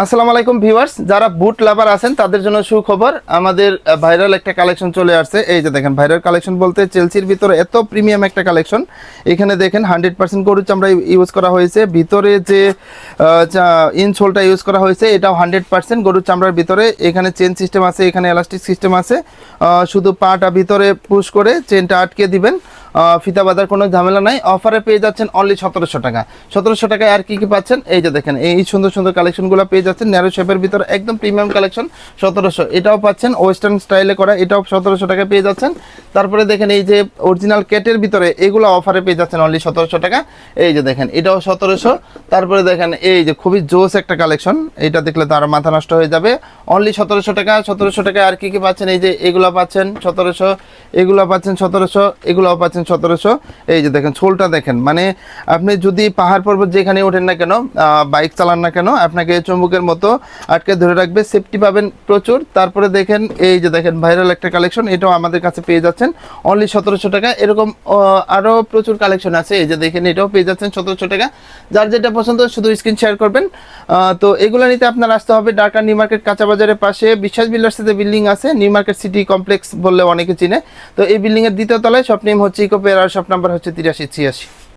আসসালামু আলাইকুম ভিউয়ার্স, যারা বুট লাভার আছেন তাদের জন্য সুখবর। আমাদের ভাইরাল একটা কালেকশন চলে আসছে। এই যে দেখেন, ভাইরাল কালেকশন বলতে চেলসির ভিতরে এত প্রিমিয়াম একটা কালেকশন। এখানে দেখেন 100% গরুর চামড়া ইউজ করা হয়েছে। ভিতরে যে ইনসোলটা ইউজ করা হয়েছে এটাও 100% গরুর চামড়ার ভিতরে। এখানে চেন সিস্টেম আছে, এখানে এলাস্টিক সিস্টেম আছে। শুধু পাটা ভিতরে পুশ করে চেনটা আটকে দিবেন, ফিতা বাঁধার কোনো ঝামেলা নাই। অফারে পেয়ে যাচ্ছেন অনলি 1700 টাকা। 1700 টাকায় আর কি কি পাচ্ছেন, এই যে দেখেন এই সুন্দর সুন্দর কালেকশনগুলো পেয়ে যাচ্ছেন। ন্যারো শেপের ভিতরে একদম প্রিমিয়াম কালেকশন 1700। এটাও পাচ্ছেন ওয়েস্টার্ন স্টাইলে করা, এটাও 1700 টাকায় পেয়ে যাচ্ছেন। তারপরে দেখেন এই যে অরিজিনাল কেটের ভিতরে এগুলো অফারে পেয়ে যাচ্ছেন অনলি 1700 টাকা। এই যে দেখেন এটাও 1700। তারপরে দেখেন এই যে খুবই জোস একটা কালেকশন, এটা দেখলে তো আরো মাথা নষ্ট হয়ে যাবে। অনলি 1700 টাকা। 1700 টাকায় আর কি কি পাচ্ছেন, এই যে এগুলো পাচ্ছেন 1700, এগুলো পাচ্ছেন 1700, এগুলোও পাচ্ছেন 1700। এই যে দেখেন ছোলটা দেখেন, মানে আপনি যদি পাহাড় পর্বত যেখানে ওঠেন না কেন, বাইক চালান না কেন, আপনাকে চুম্বকের মতো আটকে ধরে রাখবে, সেফটি পাবেন প্রচুর। তারপরে দেখেন এই যে দেখেন ভাইরাল একটা কালেকশন, এটাও আমাদের কাছে পেয়ে যাচ্ছেন অনলি 1700 টাকা। এরকম আরও প্রচুর কালেকশন আছে, এই যে দেখেন এটাও পেয়ে যাচ্ছেন 1700 টাকা। যার যেটা পছন্দ শুধু স্ক্রিন শেয়ার করবেন। তো এগুলো নিতে আপনার আসতে হবে ঢাকা নিউ মার্কেট কাঁচা বাজারের পাশে বিশ্বাস বিল্ডার্সের বিল্ডিং আছে, নিউ মার্কেট সিটি কমপ্লেক্স বললে অনেকে চিনে। তো এই বিল্ডিংয়ের দ্বিতীয় তলায়, শপ নেম হচ্ছে ইকোপের, আর শপ নাম্বার হচ্ছে 8386।